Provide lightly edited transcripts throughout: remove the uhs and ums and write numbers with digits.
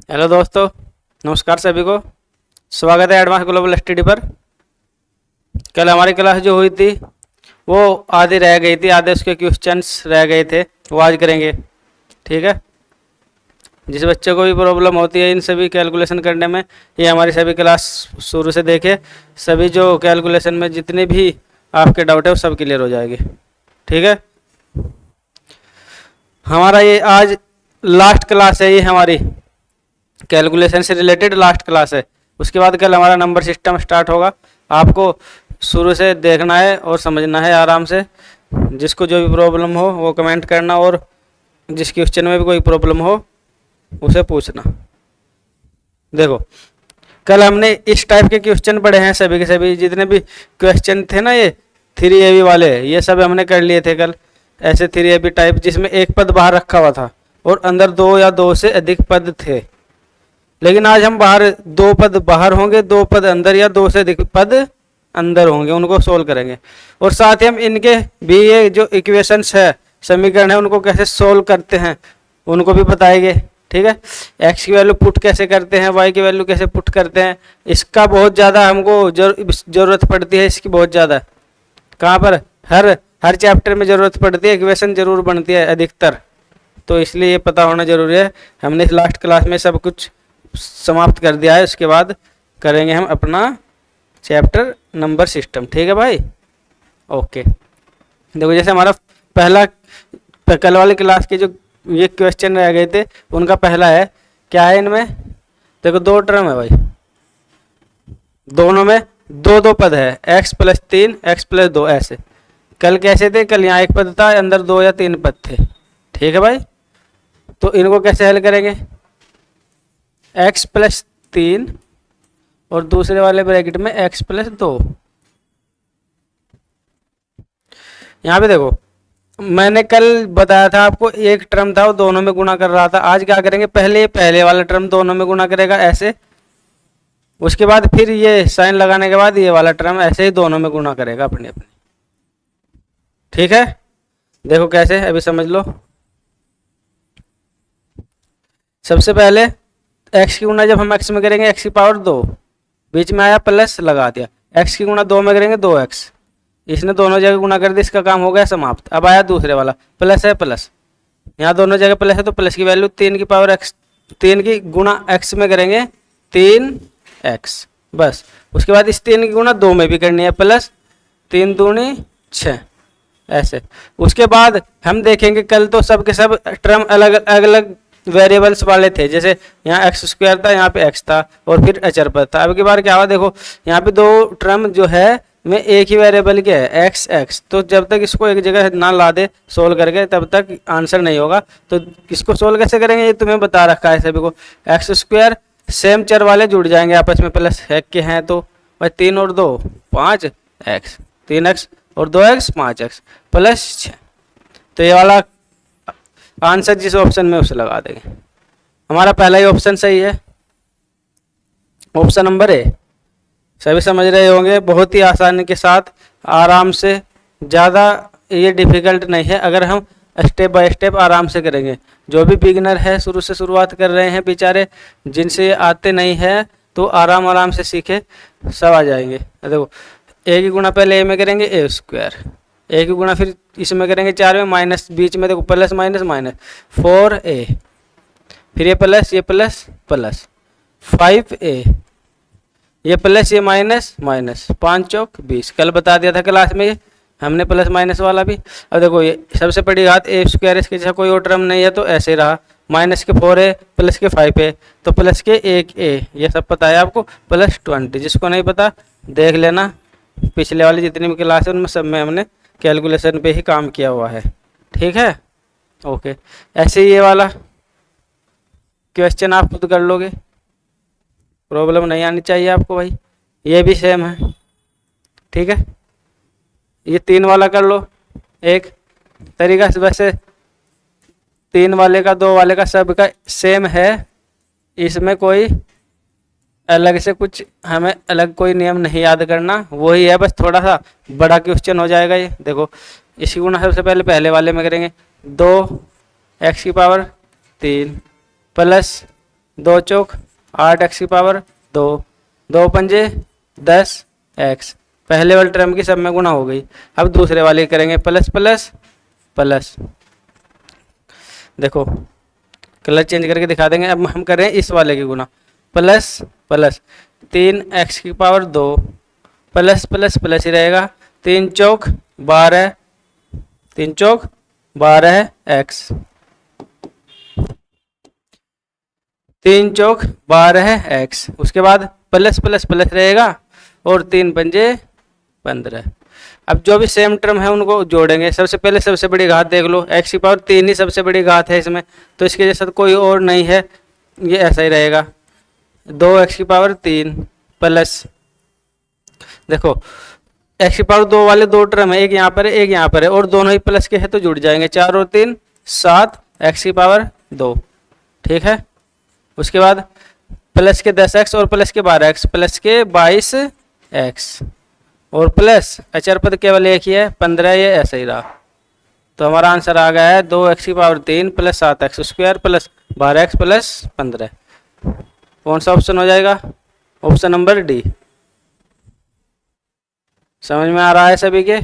Hello दोस्तों, नमस्कार सभी को। स्वागत है एडवांस ग्लोबल स्टडी पर। कल हमारी क्लास जो हुई थी वो आधी रह गई थी, आधे उसके क्वेश्चंस रह गए थे, वो आज करेंगे। ठीक है। जिस बच्चे को भी प्रॉब्लम होती है इन सभी कैलकुलेशन करने में, ये हमारी सभी क्लास शुरू से देखे, सभी जो कैलकुलेशन में जितने भी आपके डाउट है वो सब क्लियर हो जाएंगे। ठीक है। हमारा ये आज लास्ट क्लास है, ये हमारी कैलकुलेशन से रिलेटेड लास्ट क्लास है। उसके बाद कल हमारा नंबर सिस्टम स्टार्ट होगा। आपको शुरू से देखना है और समझना है आराम से। जिसको जो भी प्रॉब्लम हो वो कमेंट करना, और जिस क्वेश्चन में भी कोई प्रॉब्लम हो उसे पूछना। देखो, कल हमने इस टाइप के क्वेश्चन पढ़े हैं, सभी के सभी जितने भी क्वेश्चन थे ना, ये 3AB वाले, ये सब हमने कर लिए थे कल। ऐसे 3AB टाइप जिसमें एक पद बाहर रखा हुआ था और अंदर दो या दो से अधिक पद थे। लेकिन आज हम बाहर दो पद बाहर होंगे, दो पद अंदर या दो से अधिक पद अंदर होंगे, उनको सोल्व करेंगे। और साथ ही हम इनके भी ये जो इक्वेशंस है, समीकरण है, उनको कैसे सोल्व करते हैं उनको भी बताएंगे। ठीक है। एक्स की वैल्यू पुट कैसे करते हैं, वाई की वैल्यू कैसे पुट करते हैं, इसका बहुत ज़्यादा हमको जरूरत पड़ती है, इसकी बहुत ज़्यादा। कहाँ पर? हर हर चैप्टर में ज़रूरत पड़ती है, इक्वेशन जरूर बनती है अधिकतर, तो इसलिए ये पता होना जरूरी है। हमने इस लास्ट क्लास में सब कुछ समाप्त कर दिया है। उसके बाद करेंगे हम अपना चैप्टर नंबर सिस्टम। ठीक है भाई, ओके। देखो, जैसे हमारा पहला कल वाली क्लास के जो ये क्वेश्चन रह गए थे उनका पहला है, क्या है इनमें? देखो, दो टर्म है भाई, दोनों में दो दो पद है, x + 3 x + 2 ऐसे। कल कैसे थे? कल यहाँ एक पद था, अंदर दो या तीन पद थे। ठीक है भाई, तो इनको कैसे हल करेंगे? x + 3 और दूसरे वाले ब्रैकेट में x + 2। यहाँ पे देखो, मैंने कल बताया था आपको, एक टर्म था वो दोनों में गुणा कर रहा था। आज क्या करेंगे? पहले वाला टर्म दोनों में गुणा करेगा ऐसे, उसके बाद फिर ये साइन लगाने के बाद ये वाला टर्म ऐसे ही दोनों में गुणा करेगा अपने अपने। ठीक है। देखो कैसे, अभी समझ लो। सबसे पहले x की गुणा जब हम x में करेंगे, x की पावर 2, बीच में आया प्लस लगा दिया। x की गुणा 2 में करेंगे 2x, इसने दोनों जगह गुणा कर दिया, इसका काम हो गया समाप्त। अब आया दूसरे वाला, प्लस है प्लस, यहाँ दोनों जगह प्लस है तो प्लस की वैल्यू 3 की पावर x, 3 की गुणा x में करेंगे 3x, बस। उसके बाद इस 3 की गुणा 2 में भी करनी है, प्लस 3 दूनी 6 ऐसे। उसके बाद हम देखेंगे, कल तो सब के सब टर्म अलग अलग वेरिएबल्स वाले थे, जैसे यहाँ x² था, यहाँ पे x था और फिर अचर पद था। अब की बार क्या हुआ? देखो, यहाँ पे दो टर्म जो है में एक ही वेरिएबल के है x, तो जब तक इसको एक जगह ना ला दे सोल्व करके तब तक आंसर नहीं होगा। तो इसको सोल्व कैसे करेंगे ये तुम्हें बता रखा है सभी को। x², सेम चर वाले जुड़ जाएंगे आपस में, प्लस के हैं तो भाई 3 और 2 5x, 3x और 2x 5x प्लस 6। तो ये वाला आंसर जिस ऑप्शन में उसे लगा देंगे। हमारा पहला ही ऑप्शन सही है, ऑप्शन नंबर ए। सभी समझ रहे होंगे, बहुत ही आसानी के साथ, आराम से, ज़्यादा ये डिफिकल्ट नहीं है अगर हम स्टेप बाय स्टेप आराम से करेंगे। जो भी बिगिनर है, शुरू से शुरुआत कर रहे हैं बेचारे, जिनसे आते नहीं है तो आराम से सीखे, सब आ जाएंगे। देखो, ए की गुणा पहले ए में करेंगे a², ए की गुणा फिर इसमें करेंगे 4 में, माइनस बीच में देखो प्लस माइनस माइनस 4a, फिर ये प्लस 5a, ये प्लस ये माइनस माइनस, 5 चौक 20। कल बता दिया था क्लास में ये हमने प्लस माइनस वाला भी। अब देखो, ये सबसे बड़ी घात a², इसके जैसा कोई और टर्म नहीं है तो ऐसे रहा, माइनस के 4a प्लस के 5a तो प्लस के 1a, ये सब पता है आपको, प्लस 20। जिसको नहीं पता देख लेना, पिछले वाली जितनी भी क्लास है उनमें सब में हमने कैलकुलेशन पे ही काम किया हुआ है। ठीक है, ओके। ऐसे ही ये वाला क्वेश्चन आप खुद कर लोगे, प्रॉब्लम नहीं आनी चाहिए आपको भाई। ये भी सेम है, ठीक है। ये 3 वाला कर लो एक तरीका से, वैसे 3 वाले का 2 वाले का सब का सेम है, इसमें कोई अलग से कुछ हमें अलग कोई नियम नहीं याद करना, वही है, बस थोड़ा सा बड़ा क्वेश्चन हो जाएगा ये। देखो, इसी गुणा सबसे पहले वाले में करेंगे 2x की पावर 3 प्लस 2 चौक 8 एक्स की पावर 2, 2 पंजे 10 एक्स। पहले वाले टर्म की सब में गुणा हो गई। अब दूसरे वाले करेंगे प्लस प्लस प्लस। देखो कलर चेंज करके दिखा देंगे। अब हम कर रहे हैं इस वाले की गुणा, प्लस प्लस 3 एक्स की पावर 2 प्लस प्लस प्लस ही रहेगा। 3 चौक 12, 3 चौक 12 एक्स, 3 चौक 12 एक्स। उसके बाद प्लस प्लस प्लस रहेगा और 3 पंजे 15। अब जो भी सेम टर्म है उनको जोड़ेंगे। सबसे पहले सबसे बड़ी घात देख लो, एक्स की पावर 3 ही सबसे बड़ी घात है इसमें, तो इसके जैसा कोई और नहीं है, ये ऐसा ही रहेगा। 2 एक्स की पावर 3 प्लस, देखो एक्स की पावर 2 वाले 2 टर्म है, एक यहाँ पर है एक यहाँ पर है, और दोनों ही प्लस के हैं तो जुड़ जाएंगे। 4 और 3 7 एक्स की पावर 2, ठीक है। उसके बाद प्लस के 10 एक्स और प्लस के 12 एक्स, प्लस के 22 एक्स और प्लस अचर पद केवल एक ही है 15, ये ऐसा ही रहा। तो हमारा आंसर आ गया है 2 एक्स की power 3 plus 7 x square plus 12 x plus 15। कौन सा ऑप्शन हो जाएगा? Option number D. समझ में आ रहा है सभी के?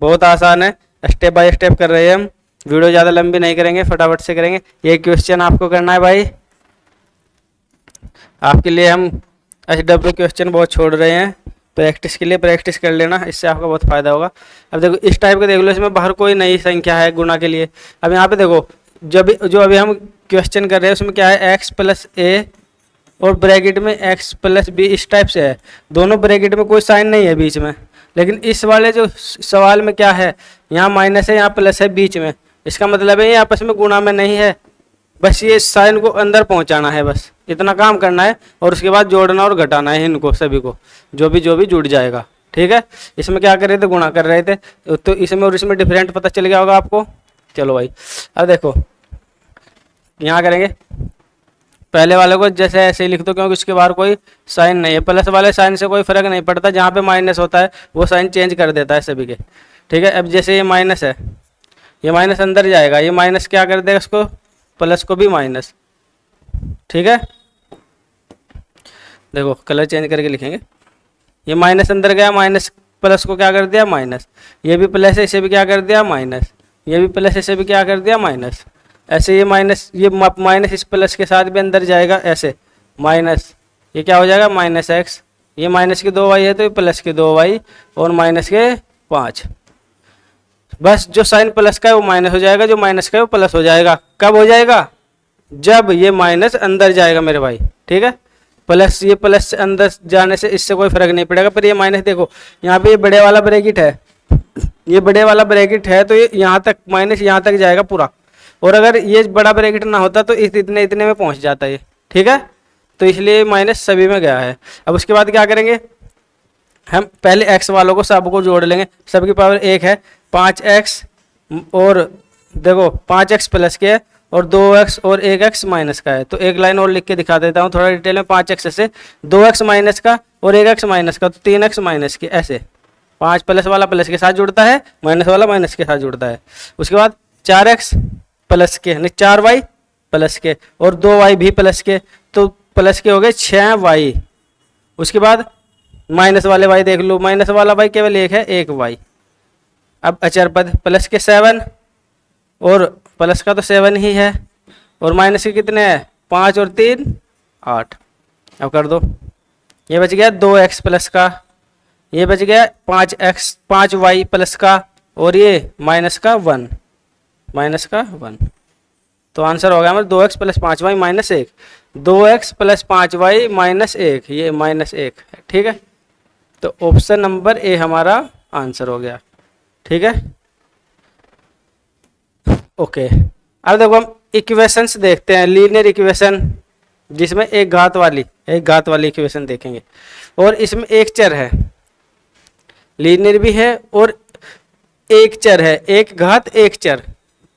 बहुत आसान है, स्टेप बाय स्टेप कर रहे हैं हम, वीडियो ज़्यादा लंबी नहीं करेंगे, फटाफट से करेंगे। ये क्वेश्चन आपको करना है भाई, आपके लिए हम SW क्वेश्चन बहुत छोड़ रहे हैं, प्रैक्टिस के लिए प्रैक्टिस कर लेना, इससे आपका बहुत फायदा होगा। अब देखो इस टाइप का देख लो, इसमें बाहर कोई नई संख्या है गुणा के लिए। अब यहाँ पे देखो जो अभी हम क्वेश्चन कर रहे हैं उसमें क्या है, x प्लस ए और ब्रैकेट में x प्लस बी, इस टाइप से है। दोनों ब्रैकेट में कोई साइन नहीं है बीच में, लेकिन इस वाले जो सवाल में क्या है, यहाँ माइनस है यहाँ प्लस है बीच में, इसका मतलब है ये आपस में गुणा में नहीं है, बस ये साइन को अंदर पहुंचाना है, बस इतना काम करना है, और उसके बाद जोड़ना और घटाना है इनको सभी को, जो भी जुड़ जाएगा, ठीक है। इसमें क्या कर रहे थे, गुणा कर रहे थे, तो इसमें और इसमें डिफरेंट पता चल गया होगा आपको। चलो भाई अब देखो यहाँ करेंगे, पहले वाले को जैसे ऐसे ही लिख दो क्योंकि उसके बाहर कोई साइन नहीं है। प्लस वाले साइन से कोई फर्क नहीं पड़ता, जहाँ पे माइनस होता है वो साइन चेंज कर देता है सभी के, ठीक है। अब जैसे ये माइनस है, ये माइनस अंदर जाएगा, ये माइनस क्या कर देगा इसको, प्लस को भी माइनस, ठीक है। देखो कलर चेंज करके लिखेंगे, ये माइनस अंदर गया, माइनस प्लस को क्या कर दिया माइनस, ये भी प्लस है इसे भी क्या कर दिया माइनस, ये भी प्लस इसे भी क्या कर दिया माइनस। ऐसे ये माइनस, ये माइनस इस प्लस के साथ भी अंदर जाएगा, ऐसे माइनस, ये क्या हो जाएगा माइनस एक्स, ये माइनस के 2y है तो ये प्लस के 2y और माइनस के 5। बस जो साइन प्लस का है वो माइनस हो जाएगा, जो माइनस का है वो प्लस हो जाएगा। कब हो जाएगा, जब ये माइनस अंदर जाएगा मेरे भाई, ठीक है। प्लस, ये प्लस से अंदर जाने से इससे कोई फर्क नहीं पड़ेगा, पर ये माइनस देखो यहाँ पे ये बड़े वाला ब्रैकेट है, ये बड़े वाला ब्रैकेट है तो ये यहाँ तक माइनस यहाँ तक जाएगा पूरा, और अगर ये बड़ा ब्रैकेट ना होता तो इतने में पहुँच जाता है, ठीक है। तो इसलिए माइनस सभी में गया है। अब उसके बाद क्या करेंगे, हम पहले x वालों को सबको जोड़ लेंगे, सबकी पावर 1 है, 5x और देखो 5x प्लस के है और 2x और 1x माइनस का है। तो एक लाइन और लिख के दिखा देता हूँ थोड़ा डिटेल में, 5x से 2x माइनस का और 1x माइनस का, तो 3x माइनस के, ऐसे 5 प्लस वाला प्लस के साथ जुड़ता है, माइनस वाला माइनस के साथ जुड़ता है। उसके बाद 4x प्लस के नहीं 4y प्लस के और 2y भी प्लस के, तो प्लस के हो गए 6y। उसके बाद माइनस वाले y देख लो, माइनस वाला y केवल एक है, 1y। अब अचर पद प्लस के 7 और प्लस का तो 7 ही है, और माइनस के कितने हैं 5 और 3 8। अब कर दो, ये बच गया 2x प्लस का, ये बच गया 5y प्लस का, और ये माइनस का 1, माइनस का 1। तो आंसर हो गया हमारा 2x plus 5y minus 1, 2x plus 5y minus 1, ये माइनस 1 है, ठीक है। तो ऑप्शन नंबर ए हमारा आंसर हो गया, ठीक है। ओके अब देखो हम इक्वेशंस देखते हैं, लीनियर इक्वेशन जिसमें एक घात वाली इक्वेशन देखेंगे, और इसमें एक चर है, लीनियर भी है और एक चर है, एक घात एक चर।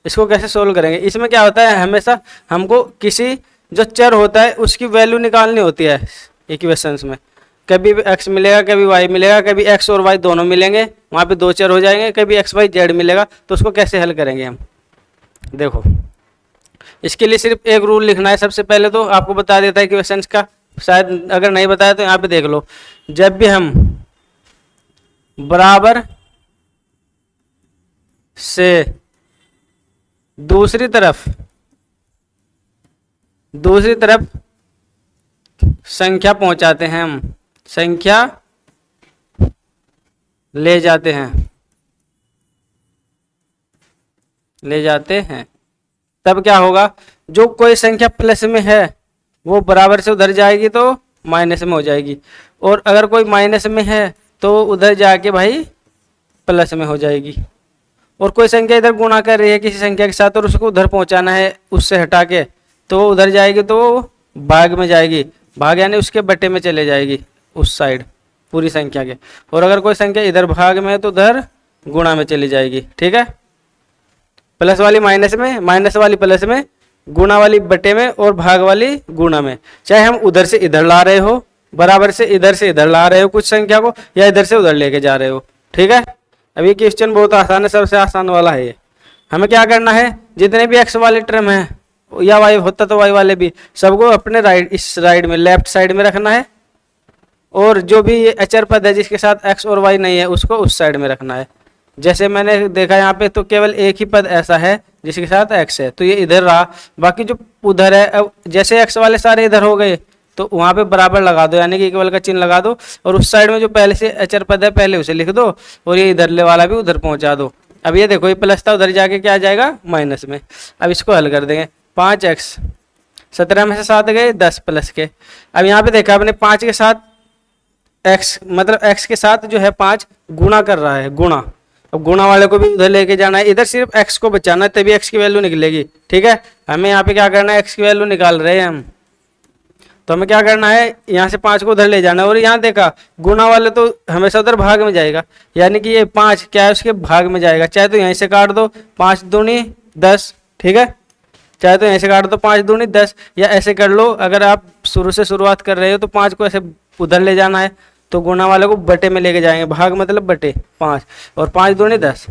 इसको कैसे सोल्व करेंगे, इसमें क्या होता है, हमेशा हमको किसी जो चर होता है उसकी वैल्यू निकालनी होती है इक्वेशंस में। कभी x मिलेगा, कभी y मिलेगा, कभी x और y दोनों मिलेंगे, वहाँ पे 2 चर हो जाएंगे, कभी x y z मिलेगा। तो उसको कैसे हल करेंगे हम, देखो इसके लिए सिर्फ एक रूल लिखना है। सबसे पहले तो आपको बता देता है इक्वेशंस का, शायद अगर नहीं बताया तो यहाँ पे देख लो। जब भी हम बराबर से दूसरी तरफ संख्या पहुंचाते हैं, हम संख्या ले जाते हैं, तब क्या होगा, जो कोई संख्या प्लस में है वो बराबर से उधर जाएगी तो माइनस में हो जाएगी, और अगर कोई माइनस में है तो उधर जाके भाई प्लस में हो जाएगी। और कोई संख्या इधर गुणा कर रही है किसी संख्या के साथ और उसको उधर पहुंचाना है उससे हटा के, तो वो उधर जाएगी तो वो भाग में जाएगी, भाग यानी उसके बटे में चले जाएगी उस साइड पूरी संख्या के। और अगर कोई संख्या इधर भाग में है तो उधर गुणा में चली जाएगी। ठीक है, प्लस वाली माइनस में, माइनस वाली प्लस में, गुणा वाली बटे में और भाग वाली गुणा में। चाहे हम उधर से इधर ला रहे हो, बराबर से इधर ला रहे हो कुछ संख्या को, या इधर से उधर लेके जा रहे हो। ठीक है, अब ये क्वेश्चन बहुत आसान है, सबसे आसान वाला है ये। हमें क्या करना है, जितने भी एक्स वाले टर्म है या वाई होता तो वाई वाले भी, सबको अपने राइट, इस राइट में, लेफ्ट साइड में रखना है, और जो भी ये अचर पद है जिसके साथ एक्स और वाई नहीं है उसको उस साइड में रखना है। जैसे मैंने देखा यहाँ पे तो केवल एक ही पद ऐसा है जिसके साथ एक्स है, तो ये इधर रहा, बाकी जो उधर है, अब जैसे एक्स वाले सारे इधर हो गए तो वहाँ पे बराबर लगा दो, यानी कि इक्वल का चिन्ह लगा दो, और उस साइड में जो पहले से अचर पद है पहले उसे लिख दो, और ये इधरले वाला भी उधर पहुँचा दो। अब ये देखो, ये प्लस था, उधर जाके क्या आ जाएगा, माइनस में। अब इसको हल कर देंगे, 5x, 17 में से 7 गए 10 प्लस के। अब यहाँ पे देखा आपने 5 के साथ x, मतलब x के साथ जो है 5 गुणा कर रहा है, गुणा। अब गुणा वाले को भी उधर लेके जाना है, इधर सिर्फ x को बचाना है तभी x की वैल्यू निकलेगी। ठीक है, हमें यहाँ पे क्या करना है, x की वैल्यू निकाल रहे हैं हम, तो हमें क्या करना है, यहाँ से 5 को उधर ले जाना है। और यहाँ देखा गुणा वाले तो हमेशा उधर भाग में जाएगा, यानी कि ये 5 क्या है उसके भाग में जाएगा। चाहे तो यहीं से काट दो, 5 दूनी 10। ठीक है, चाहे तो यहीं से काट दो 5 दूनी 10, या ऐसे कर लो, अगर आप शुरू से शुरुआत कर रहे हो तो 5 को ऐसे उधर ले जाना है, तो गुणा वाले को बटे में लेके जाएंगे, भाग मतलब बटे 5, और 5 दूनी 10,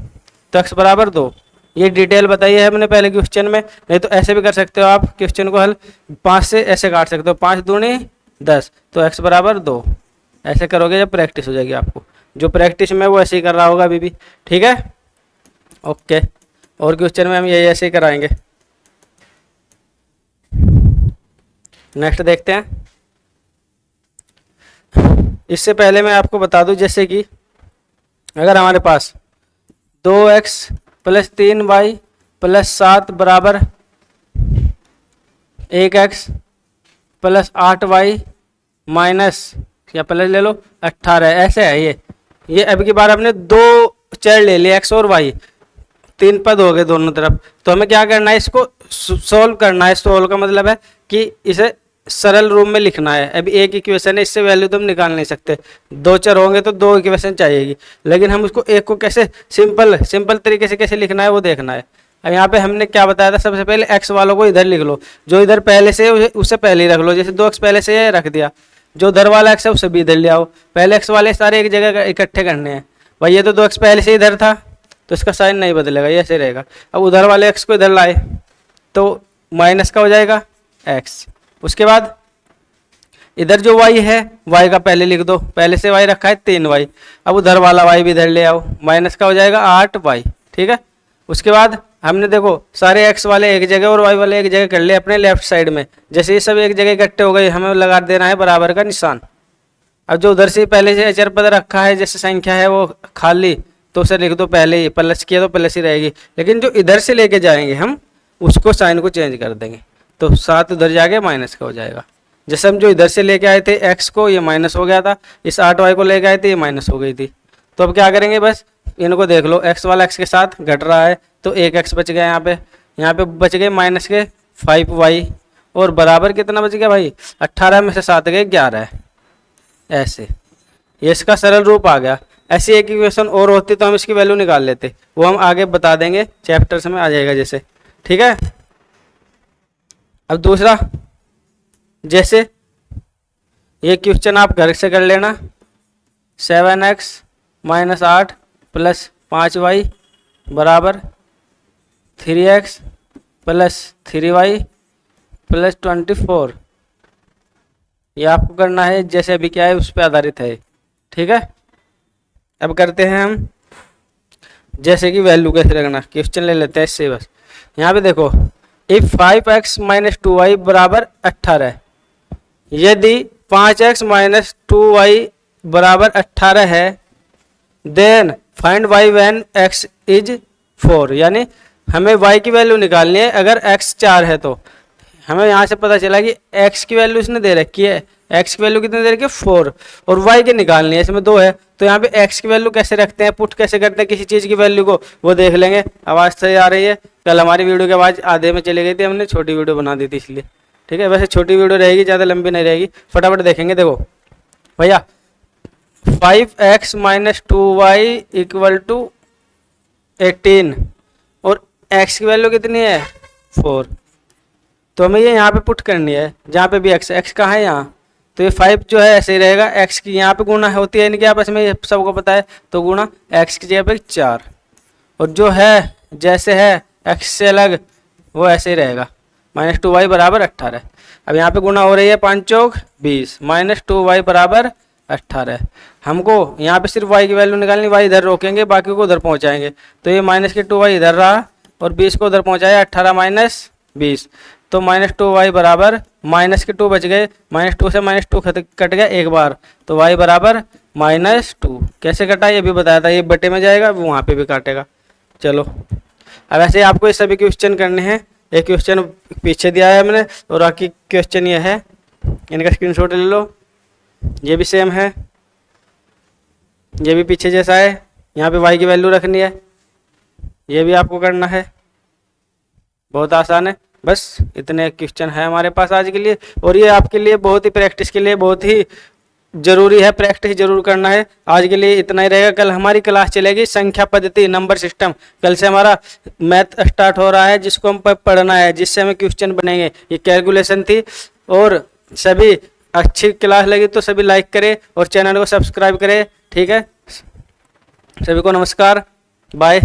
तो x बराबर 2। ये डिटेल बताई है हमने पहले क्वेश्चन में, नहीं तो ऐसे भी कर सकते हो आप क्वेश्चन को हल, 5 से ऐसे काट सकते हो, 5 दूनी 10, तो x बराबर 2। ऐसे करोगे जब प्रैक्टिस हो जाएगी आपको, जो प्रैक्टिस में वो ऐसे ही कर रहा होगा अभी भी। ठीक है, ओके, और क्वेश्चन में हम यही ऐसे ही कराएंगे। नेक्स्ट देखते हैं। इससे पहले मैं आपको बता दूं, जैसे कि अगर हमारे पास 2x प्लस 3y प्लस 7 बराबर 1x प्लस 8y माइनस या प्लस ले लो 18, ऐसे है ये अब की बार हमने 2 चर ले लिए x और y, 3 पद हो गए दोनों तरफ। तो हमें क्या करना है, इसको सोल्व करना है। सोल्व का मतलब है कि इसे सरल रूप में लिखना है। अभी एक इक्वेशन है, इससे वैल्यू तो हम निकाल नहीं सकते, 2 चर होंगे तो 2 इक्वेशन चाहिएगी, लेकिन हम उसको एक को कैसे सिंपल तरीके से कैसे लिखना है वो देखना है। अब यहाँ पे हमने क्या बताया था, सबसे पहले x वालों को इधर लिख लो, जो इधर पहले से उससे पहले ही रख लो। जैसे 2x पहले से रख दिया, जो उधर वाला x है उसे भी इधर ले आओ। पहले x वाले सारे एक जगह इकट्ठे करने हैं। भाई ये तो 2x पहले से इधर था तो इसका साइन नहीं बदलेगा, ये ऐसे रहेगा। अब उधर वाले x को इधर लाए तो माइनस का हो जाएगा x। उसके बाद इधर जो y है, y का पहले लिख दो, पहले से y रखा है 3y। अब उधर वाला y भी इधर ले आओ, माइनस का हो जाएगा 8y। ठीक है, उसके बाद हमने देखो सारे x वाले एक जगह और y वाले एक जगह कर लिए अपने लेफ्ट साइड में। जैसे ये सब एक जगह इकट्ठे हो गए, हमें लगा देना है बराबर का निशान। अब जो उधर से पहले से अचर पद रखा है, जैसे संख्या है वो खाली, तो उसे लिख दो पहले ही, प्लस किया तो प्लस ही रहेगी। लेकिन जो इधर से लेके जाएंगे हम, उसको साइन को चेंज कर देंगे, तो 7 उधर जाके माइनस का हो जाएगा। जैसे हम जो इधर से लेके आए थे x को, ये माइनस हो गया था, इस 8y को लेके आए थे, ये माइनस हो गई थी। तो अब क्या करेंगे, बस इनको देख लो, x वाला x के साथ घट रहा है तो 1x बच गया, यहाँ पे बच गए माइनस के 5y, और बराबर कितना बच गया भाई, 18 में से 7 गए 11 है। ऐसे ये इसका सरल रूप आ गया। ऐसी एक इक्वेशन और होती तो हम इसकी वैल्यू निकाल लेते, वो हम आगे बता देंगे, चैप्टर्स में आ जाएगा जैसे। ठीक है, अब दूसरा, जैसे ये क्वेश्चन आप घर से कर लेना, 7x माइनस 8 प्लस 5y बराबर 3x प्लस 3y प्लस 24। ये आपको करना है जैसे अभी क्या है उस पर आधारित है, ठीक है। अब करते हैं हम जैसे कि वैल्यू कैसे रखना, क्वेश्चन ले लेते हैं इससे बस। यहाँ पे देखो, इफ 5x माइनस 2y बराबर 18, यदि 5x माइनस 2y बराबर 18 है, then find y when x is 4, यानी हमें y की वैल्यू निकालनी है अगर x 4 है। तो हमें यहाँ से पता चला कि x की वैल्यू इसने दे रखी है, x की वैल्यू कितनी दे रखी है 4, और y की निकालनी है, इसमें 2 है। तो यहाँ पे x की वैल्यू कैसे रखते हैं, पुट कैसे करते हैं किसी चीज़ की वैल्यू को, वो देख लेंगे। आवाज़ सही आ रही है? कल हमारी वीडियो की आवाज़ आधे में चली गई थी, हमने छोटी वीडियो बना दी थी इसलिए, ठीक है। वैसे छोटी वीडियो रहेगी, ज़्यादा लंबी नहीं रहेगी, फटाफट देखेंगे। देखो भैया 5x minus 2y equal to 18 और x की वैल्यू कितनी है 4, तो हमें ये यहाँ पे पुट करनी है जहाँ पे भी x कहाँ है यहाँ, तो ये 5 जो है ऐसे ही रहेगा, x की यहाँ पे गुणा होती है इनके आपस में, ये सबको पता है, तो गुणा x की जगह पे 4, और जो है जैसे है x से अलग वो ऐसे ही रहेगा, माइनस 2y बराबर 18। अब यहाँ पे गुणा हो रही है 5 चौक 20, माइनस 2y बराबर 18। हमको यहाँ पे सिर्फ y की वैल्यू निकालनी, y इधर रोकेंगे, बाकी को उधर पहुँचाएंगे। तो ये माइनस के 2y इधर रहा और 20 को उधर पहुँचाया, 18 माइनस 20, तो माइनस 2y बराबर, माइनस के 2 बच गए, माइनस 2 से माइनस 2 कट गया एक बार, तो y बराबर -2। कैसे कटा ये भी बताया था, ये बटे में जाएगा, वो वहाँ पे भी काटेगा। चलो अब ऐसे आपको ये सभी क्वेश्चन करने हैं। एक क्वेश्चन पीछे दिया है मैंने, और बाकी क्वेश्चन ये है, इनका स्क्रीनशॉट ले लो। ये भी सेम है, ये भी पीछे जैसा है, यहाँ पे y की वैल्यू रखनी है, ये भी आपको करना है, बहुत आसान है। बस इतने क्वेश्चन है हमारे पास आज के लिए, और ये आपके लिए बहुत ही प्रैक्टिस के लिए बहुत ही जरूरी है, प्रैक्टिस जरूर करना है। आज के लिए इतना ही रहेगा। कल हमारी क्लास चलेगी संख्या पद्धति नंबर सिस्टम, कल से हमारा मैथ स्टार्ट हो रहा है, जिसको हम पढ़ना है, जिससे हमें क्वेश्चन बनेंगे। ये कैलकुलेशन थी, और सभी अच्छी क्लास लगी तो सभी लाइक करें और चैनल को सब्सक्राइब करें, ठीक है। सभी को नमस्कार, बाय।